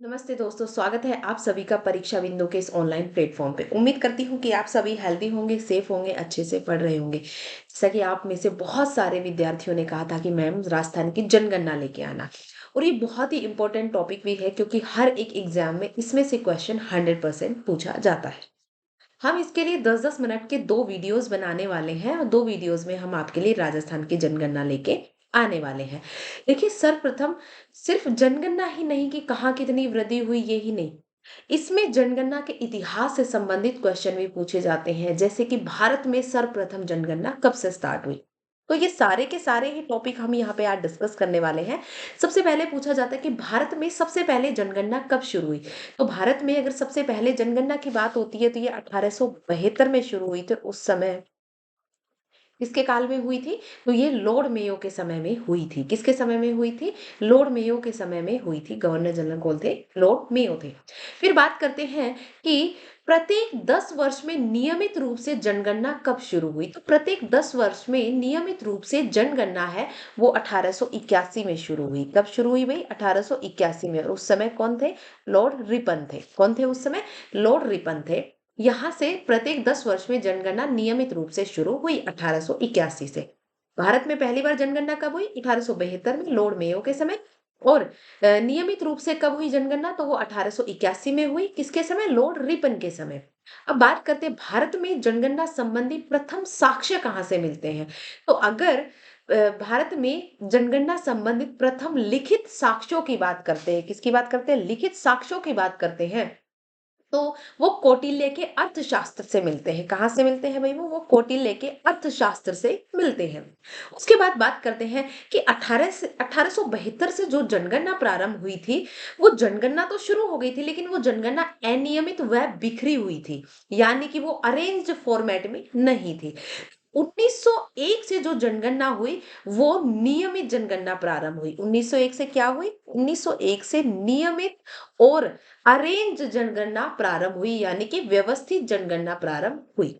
नमस्ते दोस्तों, स्वागत है आप सभी का परीक्षा बिंदु के इस ऑनलाइन प्लेटफॉर्म पे। उम्मीद करती हूँ कि आप सभी हेल्दी होंगे, सेफ होंगे, अच्छे से पढ़ रहे होंगे। जैसा कि आप में से बहुत सारे विद्यार्थियों ने कहा था कि मैम राजस्थान की जनगणना लेके आना, और ये बहुत ही इंपॉर्टेंट टॉपिक भी है क्योंकि हर एक एग्जाम में इसमें से क्वेश्चन 100% पूछा जाता है। हम इसके लिए 10-10 मिनट के 2 वीडियोस बनाने वाले हैं और 2 वीडियोस में हम आपके लिए राजस्थान की जनगणना लेके आने वाले हैं। देखिए, सर्वप्रथम सिर्फ जनगणना ही नहीं कि कहाँ कितनी वृद्धि हुई ये ही नहीं। इसमें जनगणना के इतिहास से संबंधित क्वेश्चन भी पूछे जाते हैं, जैसे कि भारत में सर्वप्रथम जनगणना कब से स्टार्ट हुई। तो ये सारे के सारे ही टॉपिक हम यहाँ पे आज डिस्कस करने वाले हैं। सबसे पहले पूछा जाता है कि भारत में सबसे पहले जनगणना कब शुरू हुई। तो भारत में अगर सबसे पहले जनगणना की बात होती है तो ये 1872 में शुरू हुई थी। उस समय किसके काल में हुई थी? तो ये लॉर्ड मेयो के समय में हुई थी। किसके समय में हुई थी? लॉर्ड मेयो के समय में हुई थी। गवर्नर जनरल कौन थे? लॉर्ड मेयो थे। फिर बात करते हैं कि प्रत्येक 10 वर्ष में नियमित रूप से जनगणना कब शुरू हुई। तो प्रत्येक 10 वर्ष में नियमित रूप से जनगणना है वो 1881 में शुरू हुई। कब शुरू हुई भाई? 1881 में। और उस समय कौन थे? लॉर्ड रिपन थे। कौन थे उस समय? लॉर्ड रिपन थे। यहाँ से प्रत्येक 10 वर्ष में जनगणना नियमित रूप से शुरू हुई 1881 से। भारत में पहली बार जनगणना कब हुई? 1872 में लॉर्ड मेयो के समय। और नियमित रूप से कब हुई जनगणना? तो वो 1881 में हुई। किसके समय? लॉर्ड रिपन के समय। अब बात करते हैं भारत में जनगणना संबंधी प्रथम साक्ष्य कहाँ से मिलते हैं। तो अगर भारत में जनगणना संबंधित प्रथम लिखित साक्ष्यों की बात करते हैं, किसकी बात करते हैं? लिखित साक्ष्यों की बात करते हैं, तो वो कौटिल्य के अर्थशास्त्र से मिलते हैं। कहाँ से मिलते हैं भाई? वो कौटिल्य के अर्थशास्त्र से मिलते हैं। उसके बाद बात करते हैं कि 1872 से जो जनगणना प्रारंभ हुई थी, वो जनगणना तो शुरू हो गई थी, लेकिन वो जनगणना अनियमित व बिखरी हुई थी, यानी कि वो अरेंज्ड फॉर्मेट में नहीं थी। 1901 से जो जनगणना हुई वो नियमित जनगणना प्रारंभ हुई। 1901 से क्या हुई? 1901 से नियमित और अरेंज जनगणना प्रारंभ हुई, यानी कि व्यवस्थित जनगणना प्रारंभ हुई।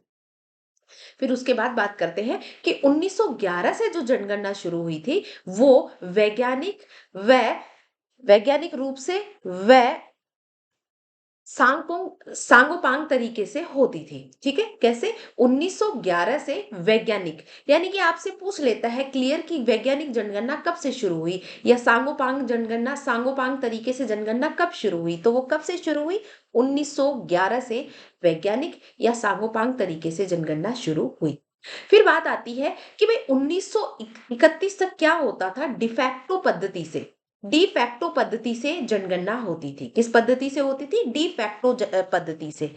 फिर उसके बाद बात करते हैं कि 1911 से जो जनगणना शुरू हुई थी वो वैज्ञानिक व वैज्ञानिक रूप से व सांगोपांग तरीके से होती थी। ठीक है, कैसे? 1911 से वैज्ञानिक, यानी कि आपसे पूछ लेता है क्लियर कि वैज्ञानिक जनगणना कब से शुरू हुई, या सांगोपांग जनगणना, सांगोपांग तरीके से जनगणना कब शुरू हुई। तो वो कब से शुरू हुई? 1911 से वैज्ञानिक या सांगोपांग तरीके से जनगणना शुरू हुई। फिर बात आती है कि भाई 1931 तक क्या होता था? डिफैक्टो पद्धति से, डी फैक्टो पद्धति से जनगणना होती थी। किस पद्धति से होती थी? डी फैक्टो पद्धति से।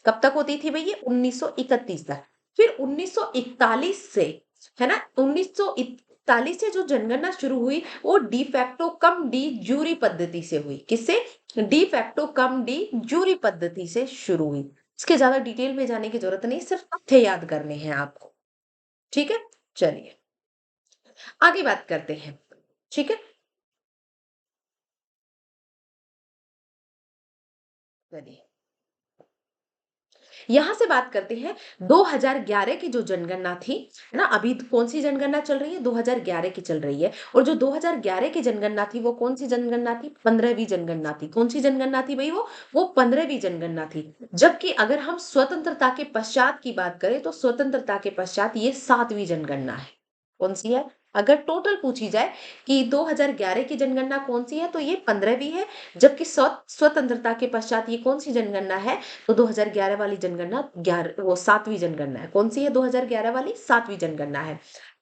कब तक होती थी भैया? 1931 तक। फिर 1941 से, है ना, 1941 से जो जनगणना शुरू हुई वो डी फैक्टो कम डी जूरी पद्धति से हुई। किससे? डी फैक्टो कम डी जूरी पद्धति से शुरू हुई। इसके ज्यादा डिटेल में जाने की जरूरत नहीं, सिर्फ तथ्य याद करने हैं आपको। ठीक है, चलिए आगे बात करते हैं। ठीक है, चलिए यहाँ से बात करते हैं 2011 की जो जनगणना थी, है ना। अभी कौन सी जनगणना चल रही है? 2011 की चल रही है। और जो 2011 की जनगणना थी वो कौन सी जनगणना थी? 15वीं जनगणना थी। कौन सी जनगणना थी भाई? वो 15वीं जनगणना थी। जबकि अगर हम स्वतंत्रता के पश्चात की बात करें तो स्वतंत्रता के पश्चात ये 7वीं जनगणना है। कौन सी है? अगर टोटल पूछी जाए कि 2011 की जनगणना कौन सी है, तो ये 15वीं है। जबकि स्वतंत्रता के पश्चात ये कौन सी जनगणना है? तो 2011 वाली जनगणना 11 वो 7वीं जनगणना है। कौन सी है? 2011 वाली 7वीं जनगणना है।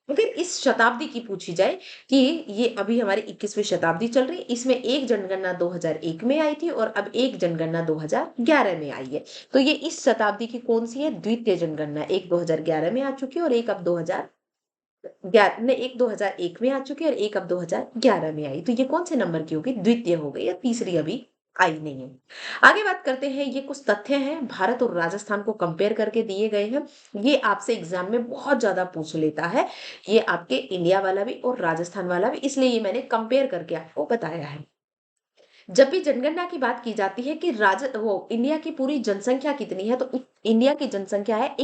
अगर इस शताब्दी की पूछी जाए कि ये अभी हमारी 21वीं शताब्दी चल रही है, इसमें एक जनगणना 2001 में आई थी और अब एक जनगणना 2011 में आई है। तो ये इस शताब्दी की कौन सी है? द्वितीय जनगणना। एक 2011 में आ चुकी है और एक अब 2011 ने, एक 2001 में आ चुकी है और एक अब 2011 में आई। तो ये कौन से नंबर की होगी? द्वितीय हो गई, या तीसरी अभी आई नहीं है। आगे बात करते हैं, ये कुछ तथ्य हैं भारत और राजस्थान को कंपेयर करके दिए गए हैं। ये आपसे एग्जाम में बहुत ज्यादा पूछ लेता है, ये आपके इंडिया वाला भी और राजस्थान वाला भी, इसलिए ये मैंने कंपेयर करके आपको बताया है। जब भी जनगणना की बात की जाती है कि इंडिया की पूरी जनसंख्या कितनी है, तो इंडिया की जनसंख्या है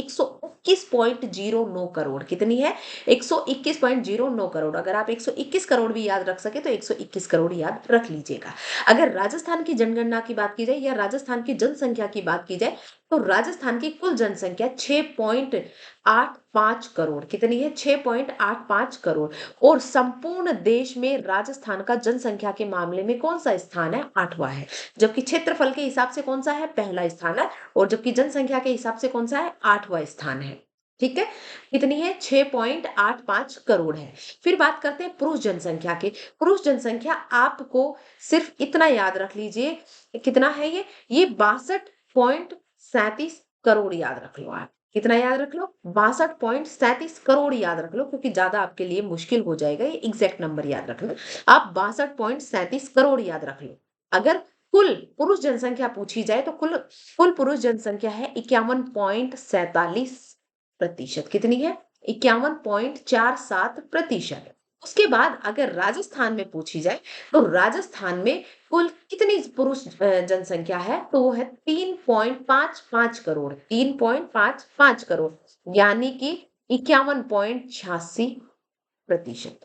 121.09 करोड़। कितनी है? 121.09 करोड़। अगर आप 121 करोड़ भी याद रख सके तो 121 करोड़ याद रख लीजिएगा। अगर राजस्थान की जनगणना की बात की जाए या राजस्थान की जनसंख्या की बात की जाए तो राजस्थान की कुल जनसंख्या 6.85 करोड़। कितनी है? 6.85 करोड़। और संपूर्ण देश में राजस्थान का जनसंख्या के मामले में कौन सा स्थान है? 8वां है। जबकि क्षेत्रफल के हिसाब से कौन सा है? पहला स्थान है। और जबकि जनसंख्या के हिसाब से कौन सा है? 8वां स्थान है। ठीक है, कितनी है? 6.85 करोड़ है। फिर बात करते हैं पुरुष जनसंख्या की। पुरुष जनसंख्या आपको सिर्फ इतना याद रख लीजिए, कितना है ये 62.37 करोड़ याद रख लो आप। कितना याद रख लो? 62.37 करोड़ याद रख लो, क्योंकि ज्यादा आपके लिए मुश्किल हो जाएगा, ये एग्जैक्ट नंबर याद रख लो। आप 62.37 करोड़ याद रख लो। अगर कुल पुरुष जनसंख्या पूछी जाए तो कुल कुल पुरुष जनसंख्या है 51.47%। कितनी है? 51.47%। उसके बाद अगर राजस्थान में पूछी जाए तो राजस्थान में कुल कितनी पुरुष जनसंख्या है? तो वो है 3.55 करोड़। 3.55 करोड़, यानी कि 51.86%।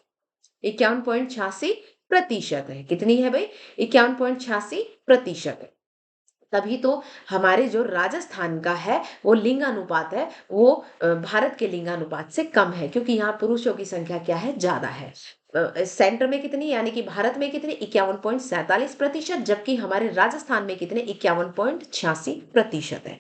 51.86% है। कितनी है भाई? 51.86% है। तभी तो हमारे जो राजस्थान का है वो लिंगानुपात है, वो भारत के लिंगानुपात से कम है, क्योंकि यहाँ पुरुषों की संख्या क्या है? ज्यादा है। सेंटर में कितनी, यानी कि भारत में कितने? 51.47%। जबकि हमारे राजस्थान में कितने? 51.86% है।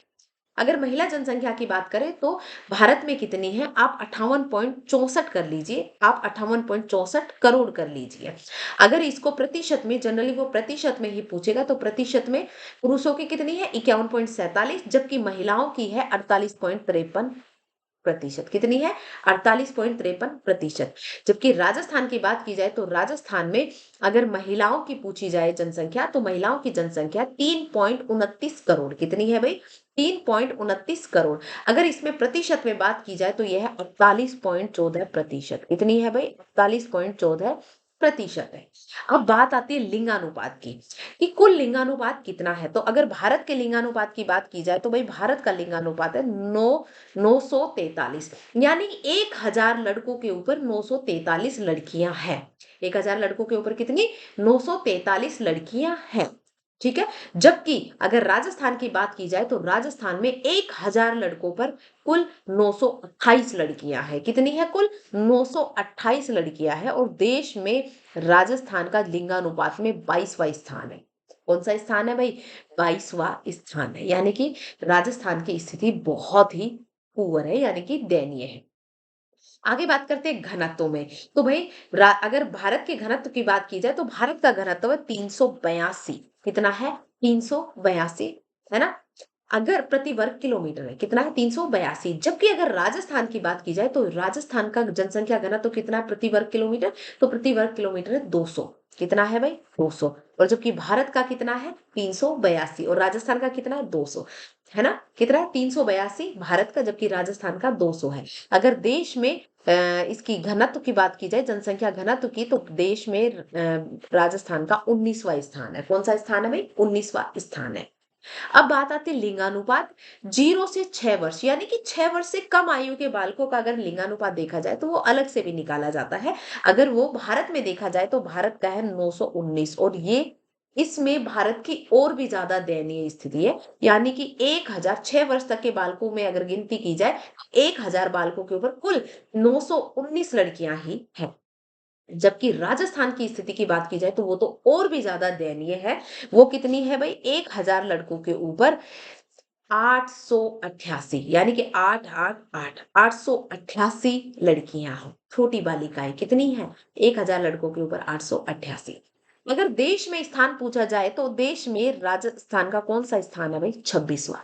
अगर महिला जनसंख्या की बात करें तो भारत में कितनी है? आप 58.64 कर लीजिए, आप 58.64 करोड़ कर लीजिए। अगर इसको प्रतिशत में, जनरली वो प्रतिशत में ही पूछेगा, तो प्रतिशत में पुरुषों की कितनी है? 51.47, जबकि महिलाओं की है 48.53%। कितनी है? 48.53%। जबकि राजस्थान की बात की जाए तो राजस्थान में अगर महिलाओं की पूछी जाए जनसंख्या तो महिलाओं की जनसंख्या 3.29 करोड़। कितनी है भाई? 3.29 करोड़। अगर इसमें प्रतिशत में बात की जाए तो यह है 48.14%। कितनी है भाई? 48.14% है। अब बात आती है लिंगानुपात की, कि कुल लिंगानुपात कितना है। तो अगर भारत के लिंगानुपात की बात की जाए तो भाई भारत का लिंगानुपात है 943, यानी 1000 लड़कों के ऊपर 943 लड़कियां हैं। 1000 लड़कों के ऊपर कितनी? 943 लड़कियां हैं। ठीक है। जबकि अगर राजस्थान की बात की जाए तो राजस्थान में 1000 लड़कों पर कुल 928 लड़कियां हैं। कितनी है? कुल 928 लड़कियां हैं। और देश में राजस्थान का लिंगानुपात में 22वां स्थान है। कौन सा स्थान है भाई? 22वां स्थान है। यानी कि राजस्थान की स्थिति बहुत ही पुअर है, यानी कि दयनीय है। आगे बात करते हैं घनत्व में। तो भाई अगर भारत के घनत्व की बात की जाए तो भारत का घनत्व है 382। कितना है? 382, है ना? अगर प्रति वर्ग किलोमीटर है, कितना है? 382। जबकि अगर राजस्थान की बात की जाए तो राजस्थान का जनसंख्या घनत्व कितना है प्रति वर्ग किलोमीटर? तो प्रति वर्ग किलोमीटर है 200। कितना है भाई? 200। और जबकि भारत का कितना है? 382। और राजस्थान का कितना है? 200, है ना? कितना है? 382 भारत का, जबकि राजस्थान का 200 है। अगर देश में इसकी घनत्व की बात की जाए, जनसंख्या घनत्व की, तो देश में राजस्थान का 19वां स्थान है। कौन सा स्थान है भाई? 19वां स्थान है। अब बात आती है लिंगानुपात। 0 से 6 वर्ष, यानी कि 6 वर्ष से कम आयु के बालकों का अगर लिंगानुपात देखा जाए तो वो अलग से भी निकाला जाता है। अगर वो भारत में देखा जाए तो भारत का है 919। और ये इसमें भारत की और भी ज्यादा दयनीय स्थिति है, यानी कि 1000 6 वर्ष तक के बालकों में अगर गिनती की जाए, 1000 बालकों के ऊपर कुल 919 लड़कियां ही हैं। जबकि राजस्थान की स्थिति की बात की जाए तो वो तो और भी ज्यादा दयनीय है। वो कितनी है भाई? 1000 लड़कों के ऊपर 888, यानी कि 888 लड़कियां हैं, छोटी बालिकाएं। कितनी है? 1000 लड़कों के ऊपर 888। अगर देश में स्थान पूछा जाए तो देश में राजस्थान का कौन सा स्थान है भाई? 26वां,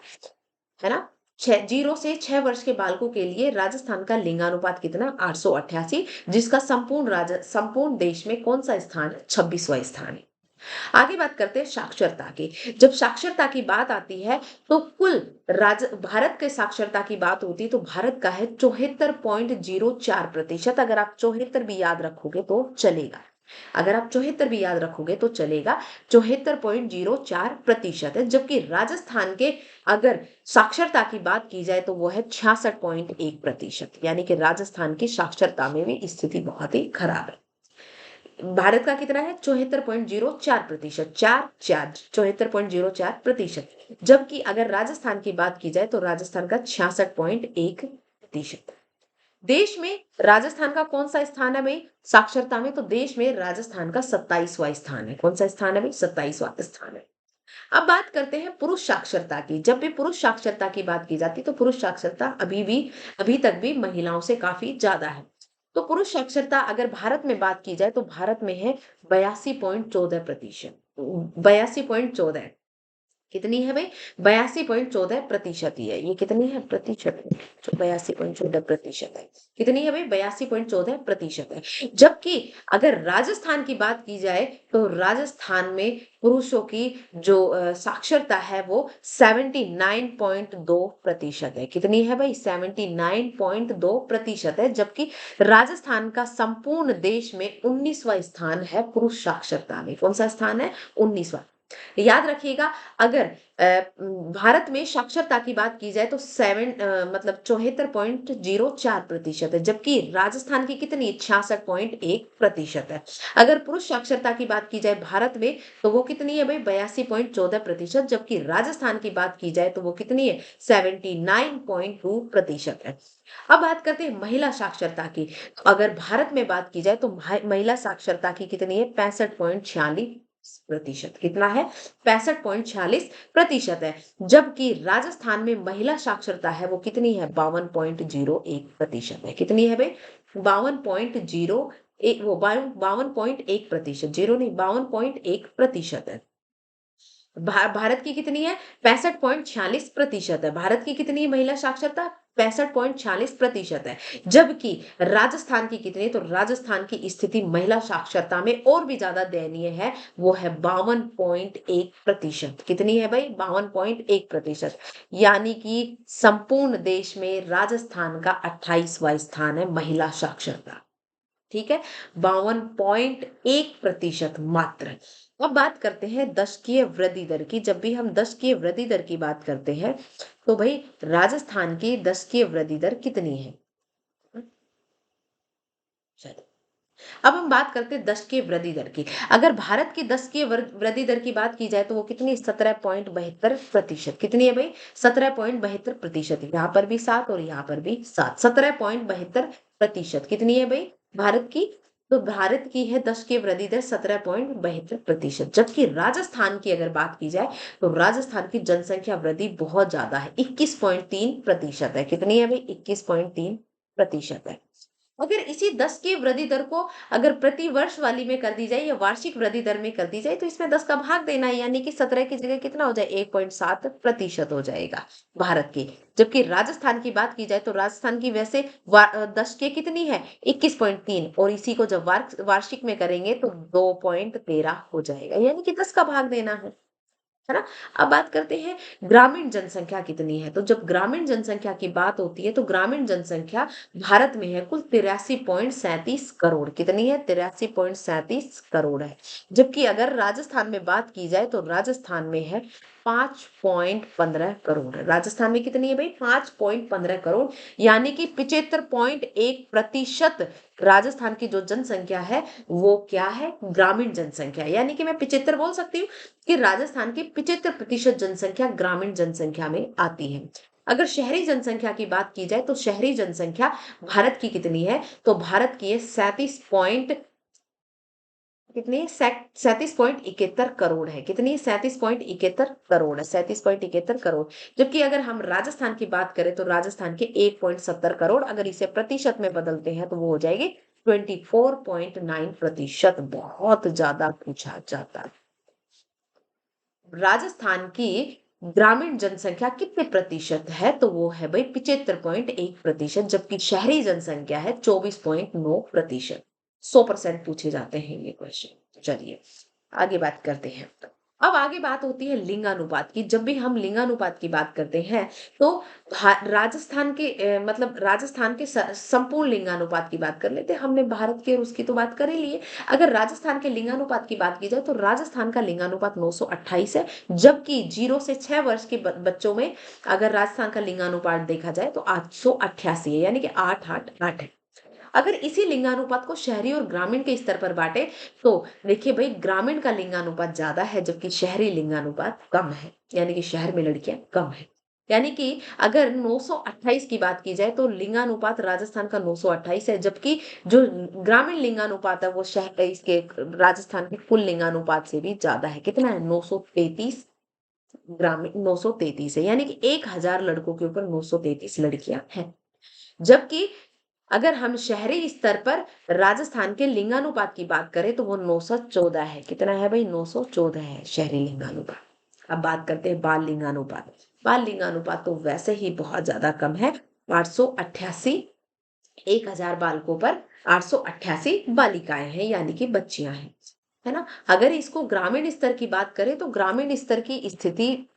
है ना? 0 से 6 वर्ष के बालकों के लिए राजस्थान का लिंगानुपात कितना? 888, जिसका संपूर्ण देश में कौन सा स्थान है? 26वां स्थान है। आगे बात करते हैं साक्षरता की। जब साक्षरता की बात आती है तो कुल भारत के साक्षरता की बात होती है तो भारत का है 74.04%। अगर आप 74 भी याद रखोगे तो चलेगा। अगर आप 74 भी याद रखोगे तो चलेगा, 74.04% है, जबकि राजस्थान के अगर साक्षरता की बात की जाए तो वो है 66.1%, यानी कि राजस्थान की साक्षरता में भी स्थिति बहुत ही खराब है। भारत का कितना है? 74.04%, 74.04%, जबकि अगर राजस्थान की बात की जाए तो राजस्थान का 66.1%। देश में राजस्थान का कौन सा स्थान है भाई साक्षरता में? तो देश में राजस्थान का 27वां स्थान है। कौन सा स्थान है भाई? 27वां स्थान है। अब बात करते हैं पुरुष साक्षरता की। जब भी पुरुष साक्षरता की बात की जाती है तो पुरुष साक्षरता अभी तक भी महिलाओं से काफी ज्यादा है। तो पुरुष साक्षरता अगर भारत में बात की जाए तो भारत में है 82.14%। 82.14 कितनी है भाई? 82.14% ही है। ये कितनी है प्रतिशत? 82.14% है। कितनी है भाई? 82.14% है। जबकि अगर राजस्थान की बात की जाए तो राजस्थान में पुरुषों की जो साक्षरता है वो 79.2% है। कितनी है भाई? 79.2% है, जबकि राजस्थान का संपूर्ण देश में 19वां स्थान है पुरुष साक्षरता में। कौन सा स्थान है? 19वां। याद रखिएगा, अगर भारत में साक्षरता की बात की जाए तो मतलब 74.04% है, जबकि राजस्थान की कितनी? 66.1% है। अगर पुरुष साक्षरता की बात की जाए भारत में तो वो कितनी है भाई? 82.14%, जबकि राजस्थान की बात की जाए तो वो कितनी है? 79.2% है। अब बात करते हैं महिला साक्षरता की। तो अगर भारत में बात की जाए तो महिला साक्षरता की कितनी है? 65.46%। कितना है? 65.46% है, जबकि राजस्थान में महिला साक्षरता है वो कितनी है? 52.01% है। कितनी है भाई? 52.01%, जीरो नहीं, 52.1% है। भारत की कितनी है? 65.46% है। भारत की कितनी है महिला साक्षरता? 65.46% है। जबकि राजस्थान की कितनी है? तो राजस्थान की स्थिति महिला साक्षरता में और भी ज्यादा दयनीय है, वो है 52.1%। कितनी है भाई? 52.1%, यानी कि संपूर्ण देश में राजस्थान का 28वां स्थान है महिला साक्षरता। ठीक है, 52.1% मात्र। अब बात करते हैं दशकीय वृद्धि दर की। जब भी हम दशकीय वृद्धि दर की बात करते हैं तो भाई राजस्थान की दशकीय वृद्धि दर कितनी है? चलो, अब हम बात करते हैं दशकीय वृद्धि दर की। अगर भारत की दशकीय वृद्धि दर की बात की जाए तो वो कितनी? 17.72%। कितनी है भाई? 17.72%। यहाँ पर भी 7 और यहाँ पर भी 7, 17.72%। कितनी है भाई भारत की? तो भारत की है दशकीय वृद्धि दर 17.72%, जबकि राजस्थान की अगर बात की जाए तो राजस्थान की जनसंख्या वृद्धि बहुत ज्यादा है, 21.3% है। कितनी है भाई? 21.3% है। अगर इसी 10 की वृद्धि दर को अगर प्रति वर्ष वाली में कर दी जाए या वार्षिक वृद्धि दर में कर दी जाए तो इसमें 10 का भाग देना है, यानी कि 17 की जगह कितना हो जाए? 1.7% हो जाएगा भारत की। जबकि राजस्थान की बात की जाए तो राजस्थान की वैसे 10 के कितनी है? 21.3, और इसी को जब वार्षिक में करेंगे तो 2.13 हो जाएगा, यानी कि 10 का भाग देना है ना। अब बात करते हैं ग्रामीण जनसंख्या कितनी है। तो जब ग्रामीण जनसंख्या की बात होती है तो ग्रामीण जनसंख्या भारत में है कुल 83.37 करोड़। कितनी है? 83.37 करोड़ है। जबकि अगर राजस्थान में बात की जाए तो राजस्थान में है 5.15 करोड़। राजस्थान में कितनी है भाई? 5.15 करोड़, यानी कि 75.1% राजस्थान की जो जनसंख्या है वो क्या है? ग्रामीण जनसंख्या। यानी कि मैं 75 बोल सकती हूँ कि राजस्थान की 75% जनसंख्या ग्रामीण जनसंख्या में आती है। अगर शहरी जनसंख्या की बात की जाए तो शहरी जनसंख्या भारत की कितनी है? तो भारत की है 37.71 करोड़ है। कितनी है? 37.71 करोड़ है, 37.71 करोड़। जबकि अगर हम राजस्थान की बात करें तो राजस्थान के 1.70 करोड़, अगर इसे प्रतिशत में बदलते हैं तो वो हो जाएगी 24.9%। बहुत ज्यादा पूछा जाता है। राजस्थान की ग्रामीण जनसंख्या कितने प्रतिशत है? तो वो है भाई 75.1%, जबकि शहरी जनसंख्या है 24.9%। 100% पूछे जाते हैं ये क्वेश्चन। चलिए आगे बात करते हैं। अब आगे बात होती है लिंगानुपात की। जब भी हम लिंगानुपात की बात करते हैं तो राजस्थान के मतलब राजस्थान के संपूर्ण लिंगानुपात की बात कर लेते हैं। हमने भारत के और उसकी तो बात कर ही ली है। अगर राजस्थान के लिंगानुपात की बात की जाए तो राजस्थान का लिंगानुपात 928 है, जबकि 0 से 6 वर्ष के बच्चों में अगर राजस्थान का लिंगानुपात देखा जाए तो 888 है, यानी कि 888 है। अगर इसी लिंगानुपात को शहरी और ग्रामीण के स्तर पर बांटे तो देखिए भाई, ग्रामीण का लिंगानुपात ज्यादा है जबकि शहरी लिंगानुपात कम है, यानी कि शहर में लड़कियां कम है। यानी कि अगर 928 की बात की जाए तो लिंगानुपात राजस्थान का 928 है, जबकि जो ग्रामीण लिंगानुपात है वो शहर इसके राजस्थान के कुल लिंगानुपात से भी ज्यादा है। कितना है? 933। ग्रामीण 933 है, यानी कि 1000 लड़कों के ऊपर 933 लड़कियां हैं। जबकि अगर हम शहरी स्तर पर राजस्थान के लिंगानुपात की बात करें तो वो 914 है। कितना है भाई? 914 है शहरी लिंगानुपात। अब बात करते हैं बाल लिंगानुपात। बाल लिंगानुपात तो वैसे ही बहुत ज्यादा कम है, 888। 1000 बालकों पर 888 बालिकाएं हैं, यानी कि बच्चियां हैं, है ना। अगर इसको ग्रामीण स्तर की बात करें तो ग्रामीण स्तर की स्थिति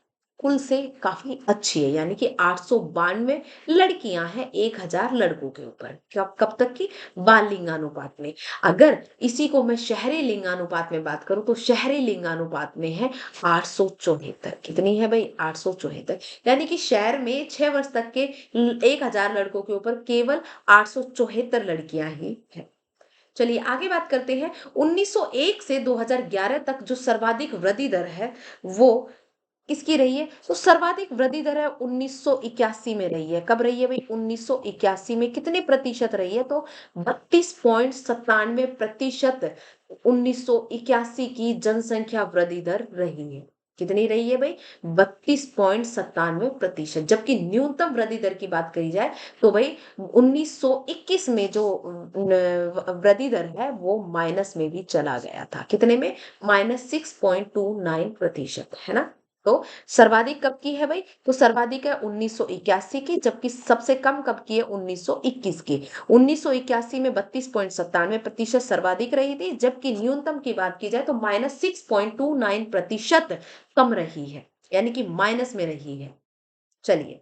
कुल से काफी अच्छी है, यानी कि 892 लड़कियां हैं 1000 लड़कों के ऊपर। कब कब तक की? बाल लिंगानुपात में। अगर इसी को मैं शहरी लिंगानुपात में बात करूं तो शहरी लिंगानुपात में है 874। कितनी है भाई? 874। यानी कि शहर में 6 वर्ष तक के 1000 लड़कों के ऊपर केवल 874 लड़कियां ही हैं। चलिए आगे बात करते हैं। 1901 से 2011 तक जो सर्वाधिक वृद्धि दर है वो किसकी रही है? तो सर्वाधिक वृद्धि दर है 1981 में रही है। कब रही है भाई? 1981 में। कितने प्रतिशत रही है? तो 32.97% 1981 की जनसंख्या वृद्धि दर रही है। कितनी रही है भाई? 32.97%। जबकि न्यूनतम वृद्धि दर की बात करी जाए तो भाई 1921 में जो वृद्धि दर है वो माइनस में भी चला गया था। कितने में? -6.29%, है ना। तो सर्वाधिक कब की है भाई? तो सर्वाधिक है 1981 की, जबकि सबसे कम कब की है? 1921 की। 1981 में 32.97% सर्वाधिक रही थी, जबकि न्यूनतम की बात की जाए तो -6.29% कम रही है, यानी कि माइनस में रही है। चलिए,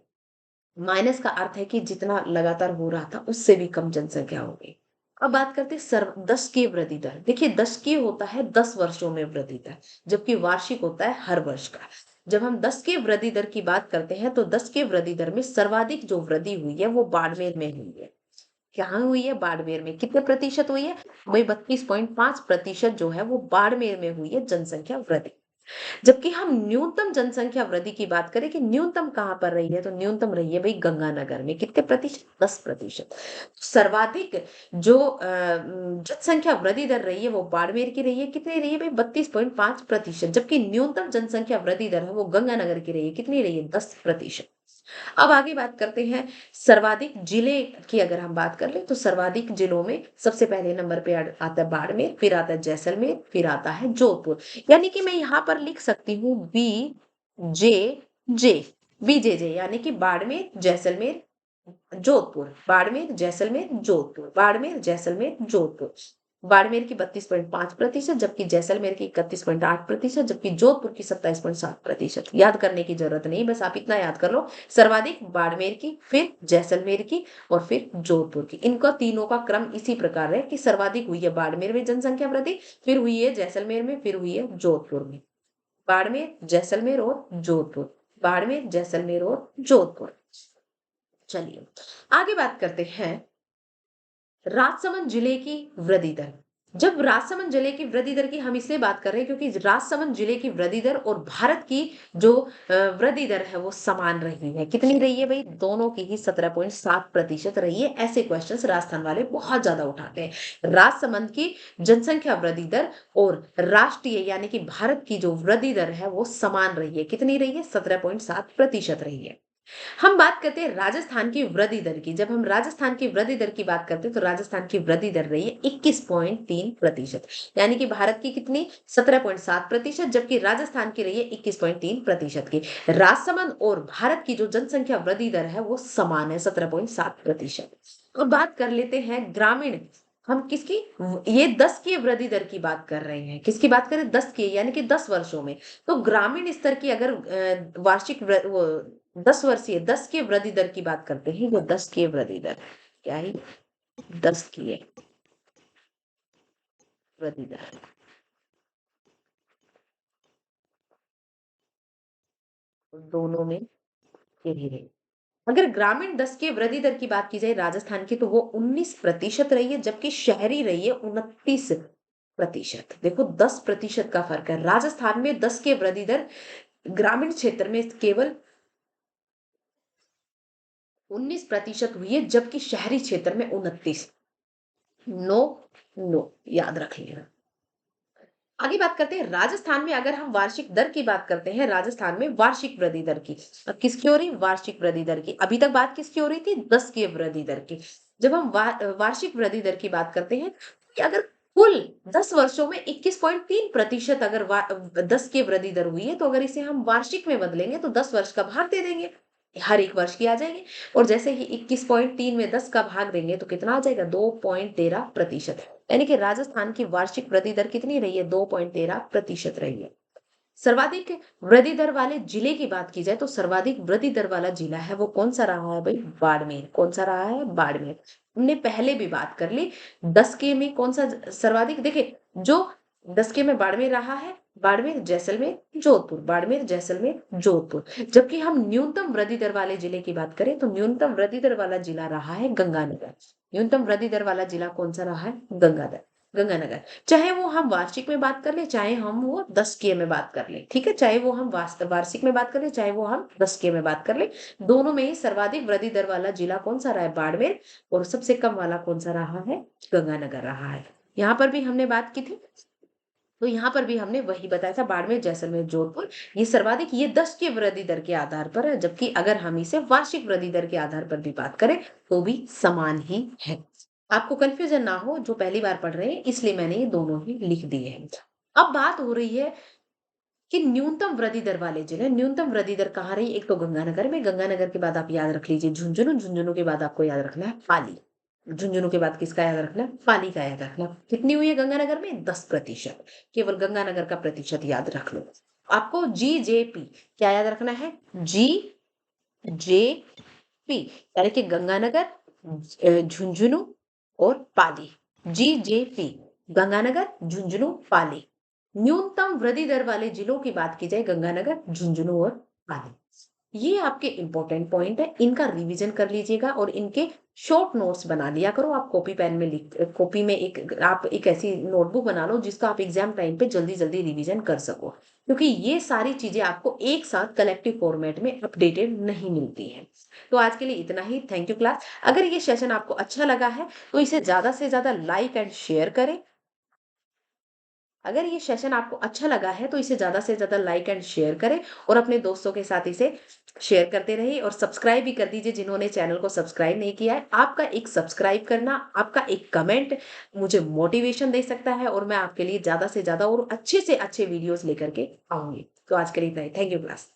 माइनस का अर्थ है कि जितना लगातार हो रहा था उससे भी कम जनसंख्या हो गई। अब बात करते हैं सर्व दशकीय वृद्धि दर। देखिए, दशकीय होता है 10 वर्षों में वृद्धि दर, जबकि वार्षिक होता है हर वर्ष का। जब हम 10 की वृद्धि दर की बात करते हैं तो 10 की वृद्धि दर में सर्वाधिक जो वृद्धि हुई है वो बाड़मेर में हुई है। कहाँ हुई है? बाड़मेर में। कितने प्रतिशत हुई है? वही 32.5% जो है वो बाड़मेर में हुई है जनसंख्या वृद्धि। जबकि हम न्यूनतम जनसंख्या वृद्धि की बात करें कि न्यूनतम कहां पर रही है, तो न्यूनतम रही है भाई गंगानगर में। कितने प्रतिशत? 10%। सर्वाधिक जो जनसंख्या वृद्धि दर रही है वो बाड़मेर की रही है। कितनी रही है भाई? 32.5%। जबकि न्यूनतम जनसंख्या वृद्धि दर है वो गंगानगर की रही है। कितनी रही है? 10%। अब आगे बात करते हैं सर्वाधिक जिले की। अगर हम बात कर ले तो सर्वाधिक जिलों में सबसे पहले नंबर पे आता है बाड़मेर, फिर आता है जैसलमेर, फिर आता है जोधपुर। यानी कि मैं यहाँ पर लिख सकती हूँ जे जे BJJ, यानी कि बाड़मेर, जैसलमेर, जोधपुर, बाड़मेर, जैसलमेर, जोधपुर, बाड़मेर, जैसलमेर, जोधपुर। बाड़मेर की 32.5%, जबकि जैसलमेर की 31.8%, जबकि जोधपुर की 27.7%। याद करने की जरूरत नहीं, बस आप इतना याद कर लो। सर्वाधिक बाड़मेर की, फिर जैसलमेर की और फिर जोधपुर की। इनका तीनों का क्रम इसी प्रकार है कि सर्वाधिक हुई है बाड़मेर में जनसंख्या वृद्धि, फिर हुई है जैसलमेर में, फिर हुई है जोधपुर में। बाड़मेर, जैसलमेर और जोधपुर, बाड़मेर, जैसलमेर और जोधपुर। चलिए आगे बात करते हैं राजसमंद जिले की वृद्धि दर। जब राजसमंद जिले की वृद्धि दर की हम इसलिए बात कर रहे हैं क्योंकि राजसमंद जिले की वृद्धि दर और भारत की जो वृद्धि दर है वो समान रही है। कितनी रही है भाई? दोनों की ही 17.7% रही है। ऐसे क्वेश्चंस राजस्थान वाले बहुत ज्यादा उठाते हैं। राजसमंद की जनसंख्या वृद्धि दर और राष्ट्रीय यानी कि भारत की जो वृद्धि दर है वो समान रही है। कितनी रही है? 17.7% रही है। हम बात करते हैं राजस्थान की वृद्धि दर की। जब हम राजस्थान की वृद्धि दर की बात करते हैं तो राजस्थान की वृद्धि दर रही है 21.3%, यानी कि भारत की कितनी? 17.7%, जबकि राजस्थान की रही है 21.3% की। राजसमंद और भारत की जो जनसंख्या वृद्धि दर है वो समान है, 17.7%। अब बात कर लेते हैं ग्रामीण हम किसकी ये 10 की वृद्धि दर की बात कर रहे हैं। किसकी बात करें? 10 की, यानी कि 10 वर्षों में। तो ग्रामीण स्तर की अगर वार्षिक वो 10 वर्षीय 10 की वृद्धि दर की बात करते हैं, वो 10 की वृद्धि दर क्या है? 10 की है वृद्धि दर। दोनों में यही रही। अगर ग्रामीण 10 की वृद्धि दर की बात की जाए राजस्थान की, तो वो 19% रही है, जबकि शहरी रही है 29%। देखो 10% का फर्क है। राजस्थान में 10 की वृद्धि दर, ग्रामीण क्षेत्र में केवल 19% हुई है, जबकि शहरी क्षेत्र में 29। नो, नो, याद रख लेना। आगे बात करते हैं राजस्थान में। अगर हम वार्षिक दर की बात करते हैं, राजस्थान में वार्षिक वृद्धि दर की, अब किसकी हो रही? वार्षिक वृद्धि दर की। अभी तक बात किसकी हो रही थी? 10 की वृद्धि दर की। जब हम वार्षिक वृद्धि दर की बात करते हैं, कि अगर कुल 10 वर्षों में 21.3% अगर 10 की वृद्धि दर हुई है, तो अगर इसे हम वार्षिक में बदलेंगे तो 10 वर्ष का भाग दे देंगे, हर एक वर्ष की आ जाएंगे। और जैसे ही 21.3 में 10 का भाग देंगे तो कितना आ जाएगा? 2.13%। यानी कि राजस्थान की वार्षिक वृद्धि दर कितनी रही है? 2.13% रही है। सर्वाधिक वृद्धि दर वाले जिले की बात की जाए, तो सर्वाधिक वृद्धि दर वाला जिला है वो कौन सा रहा है भाई? बाड़मेर। कौन सा रहा है? बाड़मेर। हमने पहले भी बात कर ली। 10 के में कौन सा सर्वाधिक? देखिए, जो 10 के में बाड़मेर रहा है, बाड़मेर, जैसलमेर, जोधपुर, बाड़मेर, जैसलमेर, जोधपुर। जबकि हम न्यूनतम वृद्धि दर वाले जिले की बात करें, तो न्यूनतम वृद्धि दर वाला जिला रहा है गंगानगर। न्यूनतम वृद्धि दर वाला जिला कौन सा रहा है? गंगानगर। चाहे वो हम वार्षिक में बात कर ले, चाहे हम वो 10 के में बात कर ले, ठीक है, चाहे वो हम वार्षिक में बात कर ले, चाहे वो हम 10 के में बात कर ले, दोनों में ही सर्वाधिक वृद्धि दर वाला जिला कौन सा रहा है? बाड़मेर। और सबसे कम वाला कौन सा रहा है? गंगानगर रहा है। यहाँ पर भी हमने बात की थी, तो यहाँ पर भी हमने वही बताया था, बाड़मेर, जैसलमेर, जोधपुर, ये सर्वाधिक, ये 10 की वृद्धि दर के आधार पर है। जबकि अगर हम इसे वार्षिक वृद्धि दर के आधार पर भी बात करें, तो भी समान ही है। आपको कंफ्यूजन ना हो, जो पहली बार पढ़ रहे हैं, इसलिए मैंने ये दोनों ही लिख दिए हैं। अब बात हो रही है कि न्यूनतम वृद्धि दर वाले जिले। न्यूनतम वृद्धि दर कहाँ रही? एक तो गंगानगर में, गंगानगर के बाद आप याद रख लीजिए झुंझुनू, झुंझुनू के बाद आपको याद रखना है पाली। झुंझुनू के बाद किसका याद रखना है? पाली का याद रखना। कितनी हुई है गंगानगर में? 10%। केवल गंगानगर का प्रतिशत याद रख लो। आपको GJP क्या याद रखना है? GJP, यानी कि गंगानगर, झुंझुनू और पाली। GJP, गंगानगर, झुंझुनू, पाली। न्यूनतम वृद्धि दर वाले जिलों की बात की जाए, गंगानगर, झुंझुनू और पाली। ये आपके इंपॉर्टेंट पॉइंट है, इनका रिवीजन कर लीजिएगा और इनके शॉर्ट नोट्स बना लिया करो। आप कॉपी पेन में लिख, कॉपी में आप एक ऐसी नोटबुक बना लो जिसका आप एग्जाम टाइम पे जल्दी जल्दी रिवीजन कर सको, क्योंकि ये सारी चीजें आपको एक साथ कलेक्टिव फॉर्मेट में अपडेटेड नहीं मिलती है। तो आज के लिए इतना ही। Thank you class. अगर ये सेशन आपको अच्छा लगा है, तो इसे ज्यादा से ज्यादा लाइक एंड शेयर करें। अगर ये सेशन आपको अच्छा लगा है, तो इसे ज़्यादा से ज़्यादा लाइक एंड शेयर करें और अपने दोस्तों के साथ इसे शेयर करते रहिए, और सब्सक्राइब भी कर दीजिए जिन्होंने चैनल को सब्सक्राइब नहीं किया है। आपका एक सब्सक्राइब करना, आपका एक कमेंट मुझे मोटिवेशन दे सकता है, और मैं आपके लिए ज़्यादा से ज़्यादा और अच्छे से अच्छे वीडियोस लेकर के आऊंगी। तो आज के लिए इतना ही। Thank you class.